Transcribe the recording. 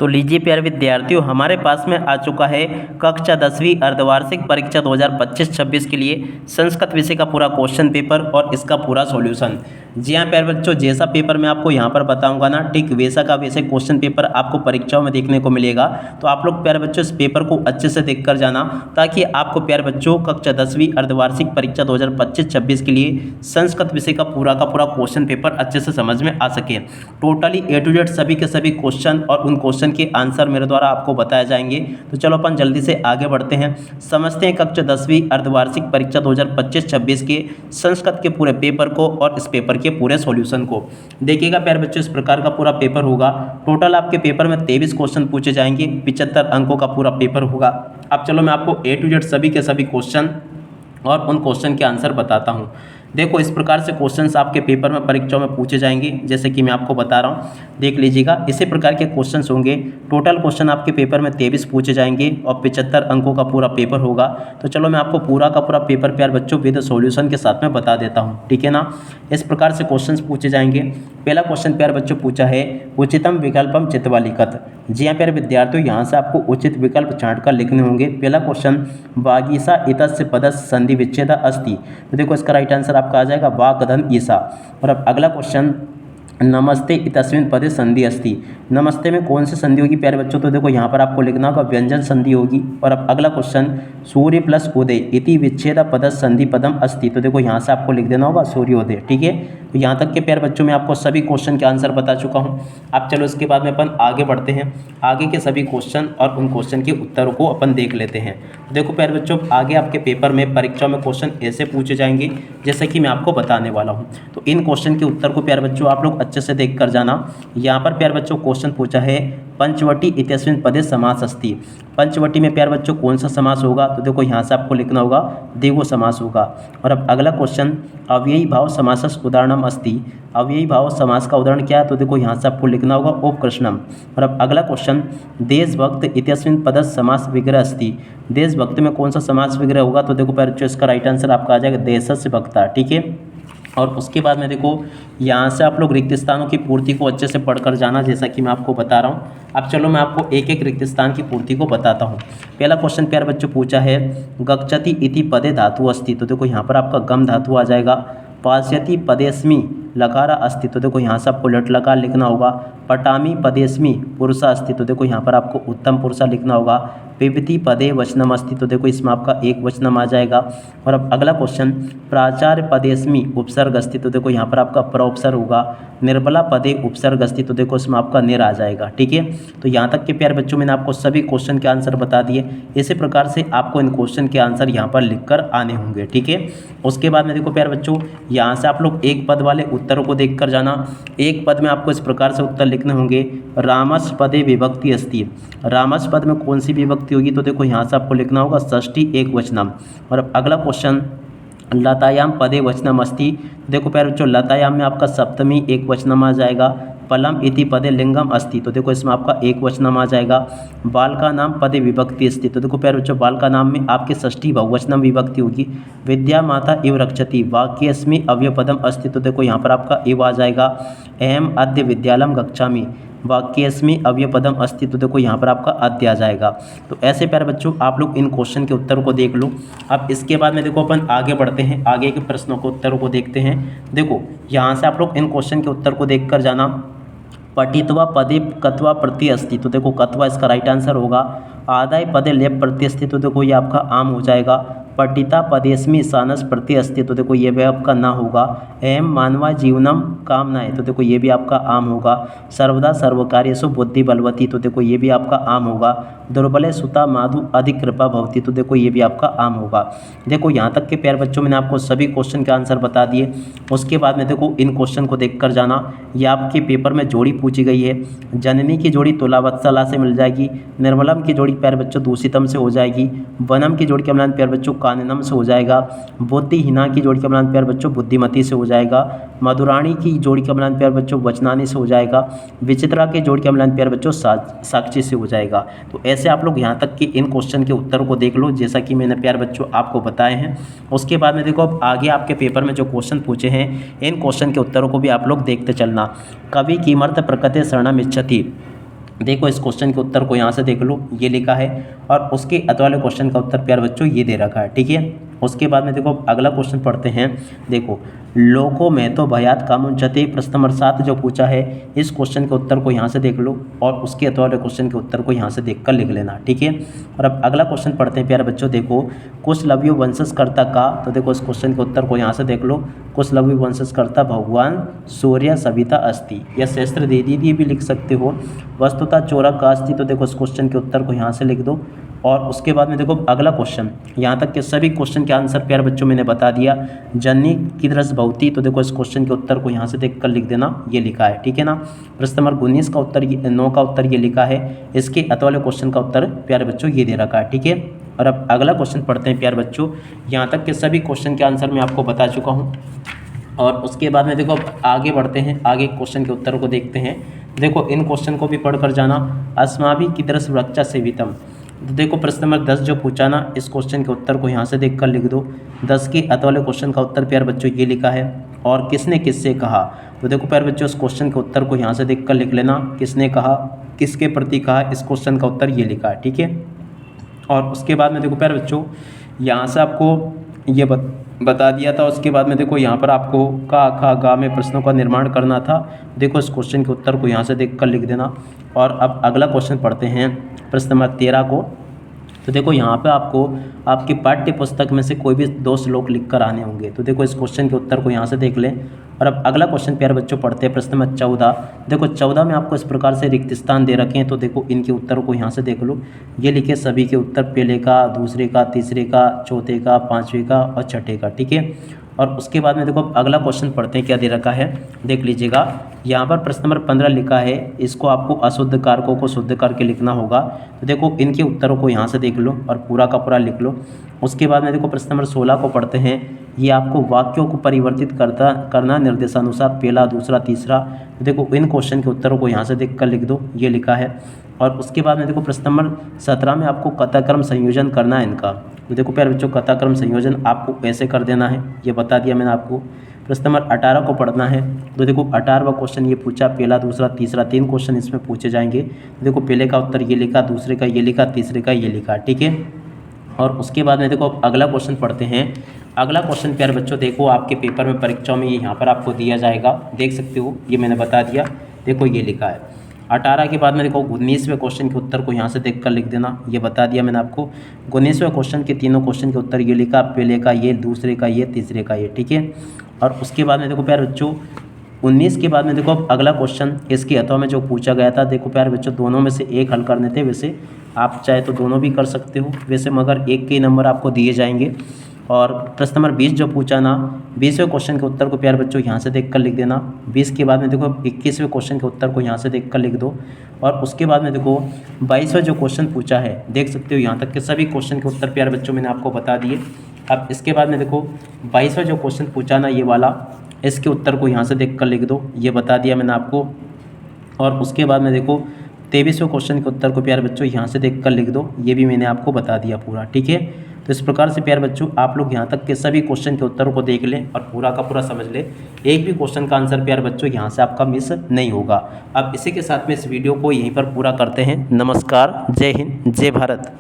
तो लीजिए प्यारे विद्यार्थियों, हमारे पास में आ चुका है कक्षा 10वीं अर्धवार्षिक परीक्षा 2025-26 के लिए संस्कृत विषय का पूरा क्वेश्चन पेपर और इसका पूरा सॉल्यूशन। जी हाँ प्यारे बच्चों, जैसा पेपर मैं आपको यहाँ पर बताऊंगा ना, ठीक वैसा का वैसे क्वेश्चन पेपर आपको परीक्षाओं में देखने को मिलेगा। तो आप लोग प्यारे बच्चों इस पेपर को अच्छे से देख कर जाना, ताकि आपको प्यारे बच्चों कक्षा 10वीं अर्धवार्षिक परीक्षा 2025-26 के लिए संस्कृत विषय का पूरा क्वेश्चन पेपर अच्छे से समझ में आ सके। टोटली A to Z सभी के सभी क्वेश्चन और उन क्वेश्चन के आंसर मेरे द्वारा आपको बताए जाएंगे। तो चलो अपन जल्दी से आगे बढ़ते हैं, समझते हैं कक्षा 10वीं अर्धवार्षिक परीक्षा 2025-26 के संस्कृत के पूरे पेपर को और इस पेपर के पूरे सॉल्यूशन को। देखिएगा प्यारे बच्चों, इस प्रकार का पूरा पेपर होगा। टोटल आपके पेपर में 23 क्वेश्चन पूछे जाएंगे, 75 अंकों का पूरा पेपर होगा। अब चलो मैं आपको A to Z सभी के सभी क्वेश्चन और उन क्वेश्चन के आंसर बताता हूँ। देखो, इस प्रकार से क्वेश्चंस आपके पेपर में परीक्षाओं में पूछे जाएंगे, जैसे कि मैं आपको बता रहा हूँ, देख लीजिएगा। इसी प्रकार के क्वेश्चंस होंगे। टोटल क्वेश्चन आपके पेपर में 23 पूछे जाएंगे और 75 अंकों का पूरा पेपर होगा। तो चलो मैं आपको पूरा का पूरा पेपर प्यार बच्चों विद सॉल्यूशन के साथ में बता देता हूँ, ठीक है ना। इस प्रकार से क्वेश्चंस पूछे जाएंगे। पहला क्वेश्चन प्यार बच्चों पूछा है, उचितम विकल्पम चित्वा लिखत। जी हाँ प्यारे विद्यार्थियों, यहाँ से आपको उचित विकल्प छांट कर लिखने होंगे। पहला क्वेश्चन, वागीसा इतस्य पदस्य संधि विच्छेद अस्ति। तो देखो इसका राइट आंसर आपका आ जाएगा वागधन ईसा। और अब अगला क्वेश्चन, नमस्ते इतस्मिन् पदे संधि अस्ति। नमस्ते में कौन सी संधि होगी प्यारे बच्चों? तो देखो यहाँ पर आपको लिखना होगा व्यंजन संधि होगी। और अब अगला क्वेश्चन, सूर्य प्लस उदय इति विच्छेद पदस्य संधि पदम अस्ति। तो देखो यहाँ से आपको लिख देना होगा सूर्योदय, ठीक है। तो यहाँ तक के प्यारे बच्चों मैं आपको सभी क्वेश्चन के आंसर बता चुका हूँ। अब चलो इसके बाद में अपन आगे बढ़ते हैं, आगे के सभी क्वेश्चन और उन क्वेश्चन के उत्तरों को अपन देख लेते हैं। देखो प्यारे बच्चों, आगे आपके पेपर में परीक्षा में क्वेश्चन ऐसे पूछे जाएंगे जैसे कि मैं आपको बताने वाला हूँ। तो इन क्वेश्चन के उत्तर को प्यारे बच्चों आप लोग अच्छे से देख कर जाना। यहाँ पर प्यारे बच्चों क्वेश्चन पूछा है, पंचवटी इत्यस्मिन् पदे समास अस्ति। पंचवटी में प्यारे बच्चों कौन सा समास होगा? तो देखो यहाँ से आपको लिखना होगा द्विगु समास होगा। और अब अगला क्वेश्चन, अव्ययी भाव समासस् उदाहरणम अस्ति। अव्ययी भाव समास का उदाहरण क्या है? तो देखो यहाँ से आपको लिखना होगा उपकृष्णम। और अब अगला क्वेश्चन, देशभक्त इत्यस्मिन् पदस्य समास विग्रह अस्ति। देशभक्त में कौन सा समास विग्रह होगा? तो देखो प्यारे बच्चों इसका राइट आंसर आपका आ जाएगा देशस्य भक्ता, ठीक है। और उसके बाद में देखो यहाँ से आप लोग रिक्त स्थानों की पूर्ति को अच्छे से पढ़कर जाना, जैसा कि मैं आपको बता रहा हूँ। अब चलो मैं आपको एक एक रिक्त स्थान की पूर्ति को बताता हूँ। पहला क्वेश्चन प्यारे बच्चों पूछा है, गच्छति इति पदे धातु अस्ति। तो देखो यहाँ पर आपका गम धातु आ जाएगा। पास्यति पदेस्मि लकारा अस्ति। तो देखो यहाँ से आपको लट लकार लिखना होगा। पटामी पदेस्मि पुरुषा अस्ति। तो देखो यहाँ पर आपको उत्तम पुरुषा लिखना होगा। पिबति पदे वचनम अस्ति। तो देखो इसमें आपका एक वचनम आ जाएगा। और अब अगला क्वेश्चन, प्राचार्य पदेस्मि उपसर्ग अस्ति। तो देखो यहाँ पर आपका प्रोपसर्ग होगा। निर्बला पदे उपसर्ग अस्ति। तो देखो इसमें आपका निर आ जाएगा, ठीक है। तो यहाँ तक के प्यारे बच्चों मैंने आपको सभी क्वेश्चन के आंसर बता दिए। इसी प्रकार से आपको इन क्वेश्चन के आंसर यहाँ पर लिखकर आने होंगे, ठीक है। उसके बाद में देखो प्यारे बच्चों, यहाँ से आप लोग एक पद वाले उत्तरों को देख कर जाना। एक पद में आपको इस प्रकार से उत्तर लिखने होंगे, रामस पदे विभक्ति अस्ति। रामस पद में कौन सी विभक्ति होगी? तो देखो यहाँ से आपको लिखना होगा षष्ठी एक वचनम। और अब अगला क्वेश्चन, लतायाम पदे वचनम अस्ति। देखो प्यारे बच्चों, लतायाम में आपका सप्तमी एक वचनम आ जाएगा। पलम इति पदे लिंगम अस्ति। तो देखो इसमें आपका एक वचनम आ जाएगा। बाल का नाम पदे विभक्ति अस्ति। तो देखो प्यारे बच्चों, बाल का नाम में आपकी षष्ठी बहुवचनम विभक्ति होगी। विद्या माता इव रक्षति वाक्यस्मि अव्यपदम अस्ति। तो देखो यहाँ पर आपका इव आ जाएगा। अहम अद्य विद्यालयम गच्छामि वाक्यस्मि अव्यपदम अस्ति। तो देखो यहाँ पर आपका अद्य आ जाएगा। तो ऐसे प्यारे बच्चों आप लोग इन क्वेश्चन के उत्तर को देख लो। अब इसके बाद में देखो अपन आगे बढ़ते हैं, आगे के प्रश्नों के उत्तरों को देखते हैं। देखो यहाँ से आप लोग इन क्वेश्चन के उत्तर को देख कर जाना। पठित्वा पदे कत्वा प्रति अस्ति। तो देखो कत्वा इसका राइट आंसर होगा। आदाय पदे लेप प्रति अस्ति। तो देखो ये आपका आम हो जाएगा। पठिता पदेस्मि सानस प्रति अस्ति। तो देखो ये भी आपका ना होगा। एम मानवा जीवनम कामनाएं। तो देखो ये भी आपका आम होगा। सर्वदा सर्वकार्येषु बुद्धि बलवती। तो देखो ये भी आपका आम होगा। दुर्बले सुता माधु अधिक कृपा भवती। तो देखो ये भी आपका आम होगा। देखो यहाँ तक के प्यारे बच्चों मैंने आपको सभी क्वेश्चन के आंसर बता दिए। उसके बाद में देखो इन क्वेश्चन को देख कर जाना। ये आपके पेपर में जोड़ी पूछी गई है। जननी की जोड़ी तुलावत्सला से मिल जाएगी। निर्मलम की जोड़ी प्यारे बच्चों दूषितम से हो जाएगी। वनम की जोड़ी का मिलान प्यारे बच्चों काननम से हो जाएगा। बुद्धिहीना की जोड़ी का मिलान प्यारे बच्चों बुद्धिमती से हो जाएगा। मधुराणी की जोड़ी का मिलान प्यारे बच्चों वचनानी से हो जाएगा। विचित्रा की जोड़ी का मिलान प्यारे बच्चों साक्षी से हो जाएगा। तो ऐसे आप लोग यहाँ तक कि इन क्वेश्चन के उत्तर को देख लो, जैसा कि मैंने प्यारे बच्चों आपको बताए हैं। उसके बाद में देखो अब आगे आपके पेपर में जो क्वेश्चन पूछे हैं, इन क्वेश्चन के उत्तरों को भी आप लोग देखते चलना। कवि किमर्थ प्रकृते शरणम इच्छति। देखो इस क्वेश्चन के उत्तर को यहाँ से देख लो, ये लिखा है, और उसके अतवाले क्वेश्चन का उत्तर प्यारे बच्चों ये दे रखा है, ठीक है। उसके बाद में देखो अगला क्वेश्चन पढ़ते हैं। देखो लोको में तो भयात कामुंचते, प्रश्न नंबर 7 जो पूछा है, इस क्वेश्चन के उत्तर को यहाँ से देख लो और उसके अतवाले क्वेश्चन के उत्तर को यहाँ से देख कर लिख लेना, ठीक है। और अब अगला क्वेश्चन पढ़ते हैं प्यारे बच्चों। देखो कुशलवयु वंशजकर्ता का, तो देखो इस क्वेश्चन के उत्तर को यहाँ से देख लो। कुशलवयु वंशजकर्ता भगवान सूर्य सविता अस्ति, या शस्त्र दे दीदी भी लिख सकते हो। वस्तुतः चोरक का अस्ति, तो देखो इस क्वेश्चन के उत्तर को यहाँ से लिख दो। और उसके बाद में देखो अगला क्वेश्चन, यहाँ तक के सभी क्वेश्चन के आंसर प्यारे बच्चों मैंने बता दिया। जननी कीदृश भवति, तो देखो इस क्वेश्चन के उत्तर को यहाँ से देख कर लिख देना, ये लिखा है, ठीक है ना। प्रश्न नंबर 19 का उत्तर 9 का उत्तर ये लिखा है। इसके अतवाले क्वेश्चन का उत्तर प्यारे बच्चों ये दे रखा है, ठीक है। और अब अगला क्वेश्चन पढ़ते हैं प्यारे बच्चों। यहाँ तक के सभी क्वेश्चन के आंसर मैं आपको बता चुका हूँ। और उसके बाद में देखो आगे बढ़ते हैं, आगे क्वेश्चन के उत्तर को देखते हैं। देखो इन क्वेश्चन को भी पढ़ कर जाना। अस्माभि कीदृश वृक्षा सेवितम, तो देखो प्रश्न नंबर 10 जो पूछा ना, इस क्वेश्चन के उत्तर को यहाँ से देख कर लिख दो। 10 के अतवाले क्वेश्चन का उत्तर प्यारे बच्चों ये लिखा है। और किसने किससे कहा, तो देखो प्यारे बच्चों इस क्वेश्चन के उत्तर को यहाँ से देख कर लिख लेना। किसने कहा, किसके प्रति कहा, इस क्वेश्चन का उत्तर ये लिखा है, ठीक है। और उसके बाद में देखो प्यारे बच्चों यहाँ से आपको ये बता दिया था। उसके बाद में देखो यहाँ पर आपको का खा गा में प्रश्नों का निर्माण करना था। देखो इस क्वेश्चन के उत्तर को यहाँ से देख कर लिख देना। और अब अगला क्वेश्चन पढ़ते हैं, प्रश्न नंबर 13 को। तो देखो यहाँ पे आपको आपकी पाठ्य पुस्तक में से कोई भी 2 श्लोक लिख कर आने होंगे। तो देखो इस क्वेश्चन के उत्तर को यहाँ से देख लें। और अब अगला क्वेश्चन प्यारे बच्चों पढ़ते हैं, प्रश्न नंबर 14। देखो 14 में आपको इस प्रकार से रिक्त स्थान दे रखे हैं। तो देखो इनके उत्तरों को यहाँ से देख लो, ये लिखे सभी के उत्तर, पहले का, दूसरे का, तीसरे का, चौथे का, पाँचवें का और छठे का, ठीक है। और उसके बाद में देखो अगला क्वेश्चन पढ़ते हैं, क्या दे रखा है देख लीजिएगा। यहाँ पर प्रश्न नंबर 15 लिखा है, इसको आपको अशुद्ध कारकों को शुद्ध करके लिखना होगा। तो देखो इनके उत्तरों को यहाँ से देख लो और पूरा का पूरा लिख लो। उसके बाद में देखो प्रश्न नंबर 16 को पढ़ते हैं। ये आपको वाक्यों को परिवर्तित करना निर्देशानुसार, पहला, दूसरा, तीसरा। तो देखो इन क्वेश्चन के उत्तरों को यहाँ से देख कर लिख दो, ये लिखा है। और उसके बाद में देखो प्रश्न नंबर 17 में आपको कथाक्रम संयोजन करना है इनका। तो देखो प्यारे बच्चों कथाक्रम संयोजन आपको ऐसे कर देना है, ये बता दिया मैंने आपको। प्रश्न नंबर 18 को पढ़ना है। तो देखो 18वां क्वेश्चन ये पूछा, पहला, दूसरा, तीसरा, 3 क्वेश्चन इसमें पूछे जाएंगे। देखो पहले का उत्तर ये लिखा, दूसरे का ये लिखा, तीसरे का ये लिखा, ठीक है। और उसके बाद में देखो अगला क्वेश्चन पढ़ते हैं। अगला क्वेश्चन प्यारे बच्चों देखो आपके पेपर में, परीक्षाओं में ये यहाँ पर आपको दिया जाएगा, देख सकते हो, ये मैंने बता दिया। देखो ये लिखा है 18 के बाद में देखो 19वें क्वेश्चन के उत्तर को यहाँ से देख कर लिख देना, ये बता दिया मैंने आपको। 19वें क्वेश्चन के तीनों क्वेश्चन के उत्तर ये लिखा, पहले का ये, दूसरे का ये, तीसरे का ये, ठीक है। और उसके बाद में देखो प्यारे बच्चों 19 के बाद में देखो अब अगला क्वेश्चन इसके अथवा में जो पूछा गया था। देखो प्यारे बच्चों दोनों में से एक हल करने थे, वैसे आप चाहे तो दोनों भी कर सकते हो वैसे, मगर एक के नंबर आपको दिए जाएंगे। और प्रश्न नंबर 20 जो पूछा ना, 20वें क्वेश्चन के उत्तर को प्यारे बच्चों यहाँ से देख कर लिख देना। 20 के बाद में देखो 21वें क्वेश्चन के उत्तर को यहाँ से देख कर लिख दो। और उसके बाद में देखो 22वां जो क्वेश्चन पूछा है, देख सकते हो यहाँ तक के सभी क्वेश्चन के उत्तर प्यारे बच्चों मैंने आपको बता दिए। अब इसके बाद में देखो 22वां जो क्वेश्चन पूछा ना, ये वाला, इसके उत्तर को यहाँ से देख कर लिख दो, ये बता दिया मैंने आपको। और उसके बाद में देखो 23वें क्वेश्चन के उत्तर को प्यारे बच्चों यहाँ से देख कर लिख दो, ये भी मैंने आपको बता दिया पूरा, ठीक है। तो इस प्रकार से प्यारे बच्चों आप लोग यहाँ तक के सभी क्वेश्चन के उत्तरों को देख लें और पूरा का पूरा समझ लें। एक भी क्वेश्चन का आंसर प्यारे बच्चों यहाँ से आपका मिस नहीं होगा। अब इसी के साथ में इस वीडियो को यहीं पर पूरा करते हैं। नमस्कार, जय हिंद, जय भारत।